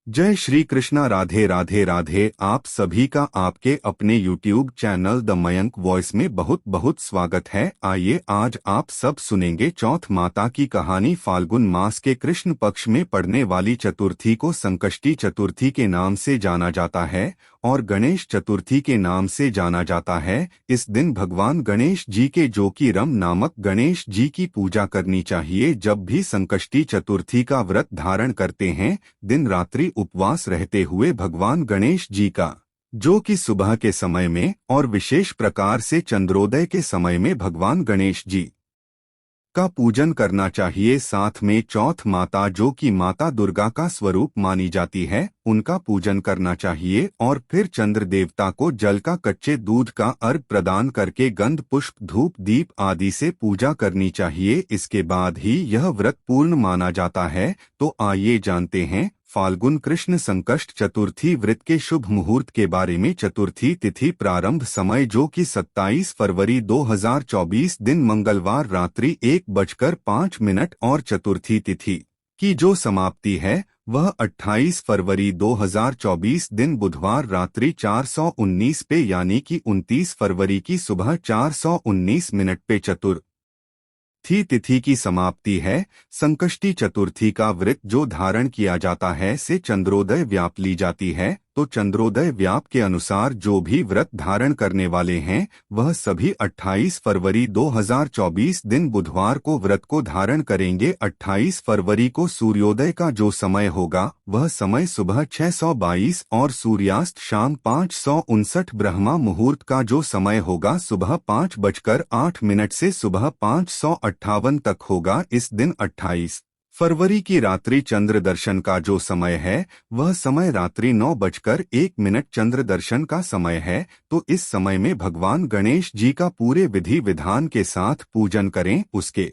जय श्री कृष्णा। राधे राधे राधे। आप सभी का आपके अपने YouTube channel the Mayank voice में बहुत बहुत स्वागत है। आइए आज आप सब सुनेंगे चौथ माता की कहानी। फाल्गुन मास के कृष्ण पक्ष में पड़ने वाली चतुर्थी को संकष्टी चतुर्थी के नाम से जाना जाता है और गणेश चतुर्थी के नाम से जाना जाता है। इस दिन भगवान गणेश जी के जोकीरम नामक गणेश जी की पूजा करनी चाहिए। जब भी संकष्टी चतुर्थी का व्रत धारण करते हैं, दिन रात्रि उपवास रहते हुए भगवान गणेश जी का, जो कि सुबह के समय में और विशेष प्रकार से चंद्रोदय के समय में भगवान गणेश जी का पूजन करना चाहिए। साथ में चौथ माता, जो कि माता दुर्गा का स्वरूप मानी जाती है, उनका पूजन करना चाहिए और फिर चंद्र देवता को जल का कच्चे दूध का अर्घ प्रदान करके गंध पुष्प धूप दीप आदि से पूजा करनी चाहिए। इसके बाद ही यह व्रत पूर्ण माना जाता है। तो आइए जानते हैं फाल्गुन कृष्ण संकष्ट चतुर्थी व्रत के शुभ मुहूर्त के बारे में। चतुर्थी तिथि प्रारंभ समय, जो कि 27 फरवरी 2024 दिन मंगलवार रात्रि 1:05 और चतुर्थी तिथि की जो समाप्ति है वह 28 फरवरी 2024 दिन बुधवार रात्रि 4:19 पे, यानी कि 29 फरवरी की सुबह 4:19 पे चतुर्थी तिथि की समाप्ति है। संकष्टी चतुर्थी का व्रत जो धारण किया जाता है से चंद्रोदय व्याप ली जाती है। तो चंद्रोदय व्याप के अनुसार जो भी व्रत धारण करने वाले हैं वह सभी 28 फरवरी 2024 दिन बुधवार को व्रत को धारण करेंगे। 28 फरवरी को सूर्योदय का जो समय होगा वह समय सुबह 6:22 और सूर्यास्त शाम 5:59। ब्रह्मा मुहूर्त का जो समय होगा सुबह 5:08 से सुबह 5:58 तक होगा। इस दिन 28 फरवरी की रात्रि चंद्र दर्शन का जो समय है वह समय रात्रि 9:01 चंद्र दर्शन का समय है। तो इस समय में भगवान गणेश जी का पूरे विधि विधान के साथ पूजन करें। उसके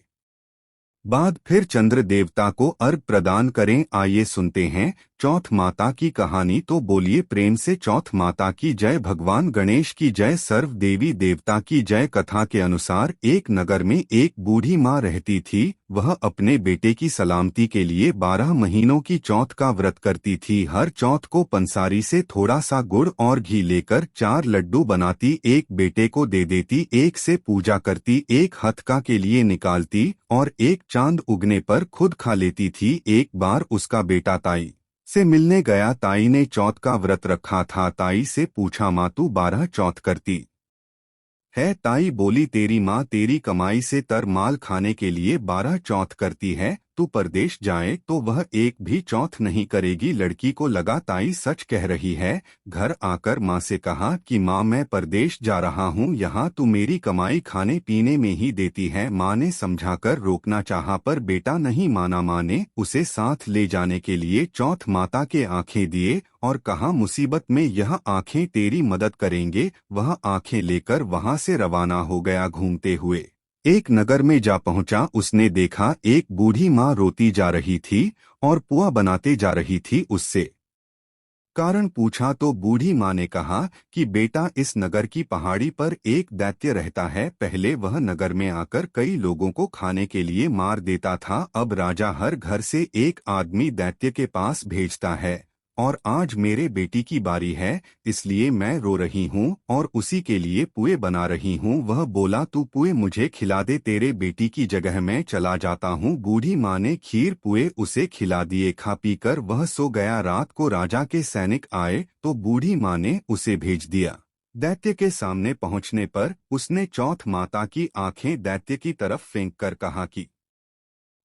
बाद फिर चंद्र देवता को अर्घ प्रदान करें। आइए सुनते हैं चौथ माता की कहानी। तो बोलिए प्रेम से चौथ माता की जय। भगवान गणेश की जय। सर्व देवी देवता की जय। कथा के अनुसार एक नगर में एक बूढ़ी माँ रहती थी। वह अपने बेटे की सलामती के लिए 12 महीनों की चौथ का व्रत करती थी। हर चौथ को पंसारी से थोड़ा सा गुड़ और घी लेकर 4 लड्डू बनाती, एक बेटे को दे देती, एक से पूजा करती, एक हथका के लिए निकालती और एक चांद उगने पर खुद खा लेती थी। एक बार उसका बेटा ताई से मिलने गया। ताई ने चौथ का व्रत रखा था। ताई से पूछा, माँ तू 12 चौथ करती है? ताई बोली, तेरी माँ तेरी कमाई से तर माल खाने के लिए 12 चौथ करती है। तू परदेश जाए तो वह एक भी चौथ नहीं करेगी। लड़की को लगा ताई सच कह रही है। घर आकर माँ से कहा कि माँ मैं परदेश जा रहा हूँ, यहाँ तू मेरी कमाई खाने पीने में ही देती है। माँ ने समझाकर रोकना चाहा पर बेटा नहीं माना। माँ ने उसे साथ ले जाने के लिए चौथ माता के आंखें दिए और कहा, मुसीबत में यह आंखें तेरी मदद करेंगे। वह आंखें लेकर वहां से रवाना हो गया। घूमते हुए एक नगर में जा पहुंचा। उसने देखा एक बूढ़ी माँ रोती जा रही थी और पुआ बनाते जा रही थी। उससे कारण पूछा तो बूढ़ी माँ ने कहा कि बेटा, इस नगर की पहाड़ी पर एक दैत्य रहता है। पहले वह नगर में आकर कई लोगों को खाने के लिए मार देता था। अब राजा हर घर से एक आदमी दैत्य के पास भेजता है और आज मेरे बेटी की बारी है, इसलिए मैं रो रही हूँ और उसी के लिए पुए बना रही हूँ। वह बोला, तू पुए मुझे खिला दे, तेरे बेटी की जगह मैं चला जाता हूँ। बूढ़ी माँ ने खीर पुए उसे खिला दिए। खा पीकर वह सो गया। रात को राजा के सैनिक आए तो बूढ़ी माँ ने उसे भेज दिया। दैत्य के सामने पहुँचने पर उसने चौथ माता की आंखें दैत्य की तरफ फेंक कर कहा कि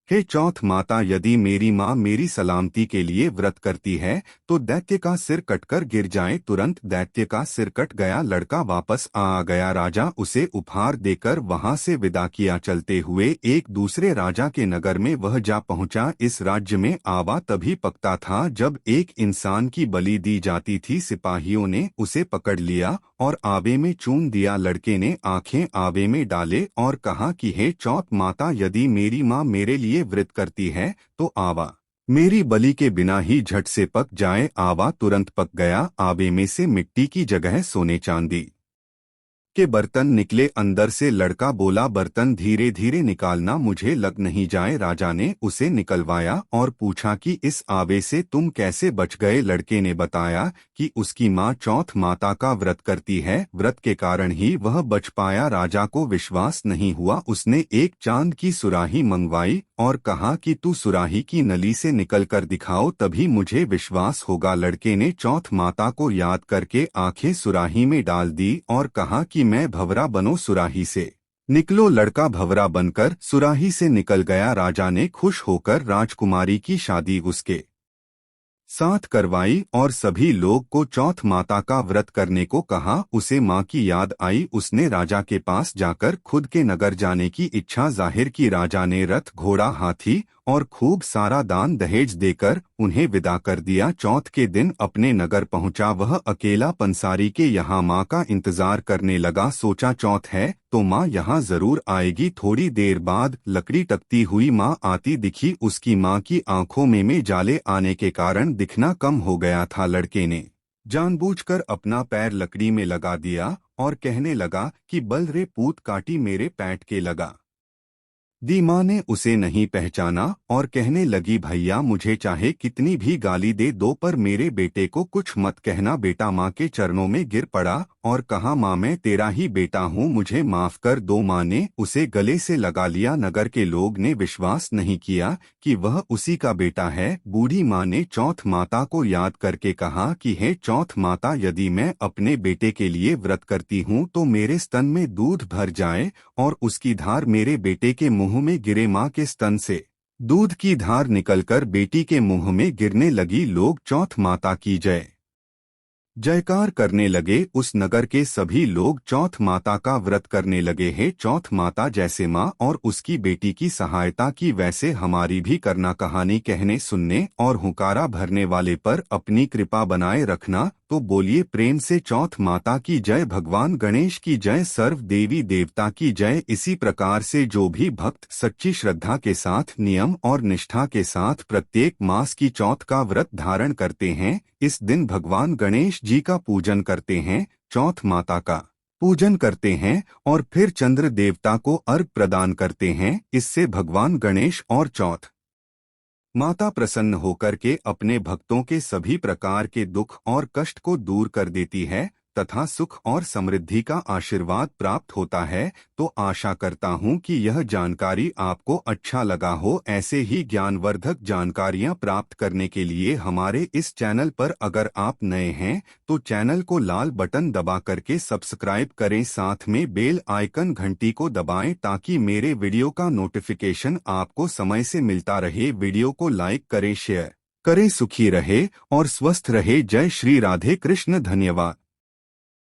हे चौथ माता, यदि मेरी माँ मेरी सलामती के लिए व्रत करती है तो दैत्य का सिर कटकर गिर जाए। तुरंत दैत्य का सिर कट गया। लड़का वापस आ गया। राजा उसे उपहार देकर वहां से विदा किया। चलते हुए एक दूसरे राजा के नगर में वह जा पहुंचा। इस राज्य में आवा तभी पकता था जब एक इंसान की बलि दी जाती थी। सिपाहियों ने उसे पकड़ लिया और आवे में चून दिया। लड़के ने आंखें आवे में डाले और कहा कि हे चौथ माता, यदि मेरी माँ मेरे लिए व्रत करती है तो आवा मेरी बलि के बिना ही झट से पक जाए। आवा तुरंत पक गया। आवे में से मिट्टी की जगह सोने चांदी के बर्तन निकले। अंदर से लड़का बोला, बर्तन धीरे धीरे निकालना, मुझे लग नहीं जाए। राजा ने उसे निकलवाया और पूछा कि इस आवे से तुम कैसे बच गए। लड़के ने बताया कि उसकी माँ चौथ माता का व्रत करती है, व्रत के कारण ही वह बच पाया। राजा को विश्वास नहीं हुआ। उसने एक चांद की सुराही मंगवाई और कहा कि तू सुराही की नली से निकल कर दिखाओ, तभी मुझे विश्वास होगा। लड़के ने चौथ माता को याद करके आंखें सुराही में डाल दी और कहा कि मैं भंवरा बनो, सुराही से निकलो। लड़का भंवरा बनकर सुराही से निकल गया। राजा ने खुश होकर राजकुमारी की शादी उसके साथ करवाई और सभी लोग को चौथ माता का व्रत करने को कहा। उसे माँ की याद आई। उसने राजा के पास जाकर खुद के नगर जाने की इच्छा जाहिर की। राजा ने रथ, घोड़ा, हाथी और खूब सारा दान दहेज देकर उन्हें विदा कर दिया। चौथ के दिन अपने नगर पहुंचा। वह अकेला पंसारी के यहाँ माँ का इंतजार करने लगा। सोचा चौथ है तो माँ यहाँ जरूर आएगी। थोड़ी देर बाद लकड़ी टकती हुई माँ आती दिखी। उसकी माँ की आंखों में जाले आने के कारण दिखना कम हो गया था। लड़के ने जानबूझकर अपना पैर लकड़ी में लगा दिया और कहने लगा कि बल रे पूत काटी मेरे पैट के लगा दी। माँ ने उसे नहीं पहचाना और कहने लगी, भैया मुझे चाहे कितनी भी गाली दे दो पर मेरे बेटे को कुछ मत कहना। बेटा माँ के चरणों में गिर पड़ा और कहा, माँ मैं तेरा ही बेटा हूँ, मुझे माफ कर दो। माँ ने उसे गले से लगा लिया। नगर के लोग ने विश्वास नहीं किया कि वह उसी का बेटा है। बूढ़ी माँ ने चौथ माता को याद करके कहा कि हे चौथ माता, यदि मैं अपने बेटे के लिए व्रत करती हूँ तो मेरे स्तन में दूध भर जाए और उसकी धार मेरे बेटे के मुंह में गिरे। माँ के स्तन से दूध की धार निकलकर बेटी के मुंह में गिरने लगी। लोग चौथ माता की जय जयकार करने लगे। उस नगर के सभी लोग चौथ माता का व्रत करने लगे। हे चौथ माता, जैसे माँ और उसकी बेटी की सहायता की वैसे हमारी भी करना। कहानी कहने, सुनने और हुंकारा भरने वाले पर अपनी कृपा बनाए रखना। तो बोलिए प्रेम से चौथ माता की जय, भगवान गणेश की जय, सर्व देवी देवता की जय। इसी प्रकार से जो भी भक्त सच्ची श्रद्धा के साथ, नियम और निष्ठा के साथ प्रत्येक मास की चौथ का व्रत धारण करते हैं, इस दिन भगवान गणेश जी का पूजन करते हैं, चौथ माता का पूजन करते हैं और फिर चंद्र देवता को अर्घ प्रदान करते हैं। इससे भगवान गणेश और चौथ माता प्रसन्न होकर के अपने भक्तों के सभी प्रकार के दुख और कष्ट को दूर कर देती है तथा सुख और समृद्धि का आशीर्वाद प्राप्त होता है। तो आशा करता हूँ कि यह जानकारी आपको अच्छा लगा हो। ऐसे ही ज्ञानवर्धक जानकारियाँ प्राप्त करने के लिए हमारे इस चैनल पर अगर आप नए हैं तो चैनल को लाल बटन दबा करके सब्सक्राइब करें, साथ में बेल आइकन घंटी को दबाएं ताकि मेरे वीडियो का नोटिफिकेशन आपको समय से मिलता रहे। वीडियो को लाइक करें, शेयर करें। सुखी रहे और स्वस्थ रहे। जय श्री राधे कृष्ण। धन्यवाद।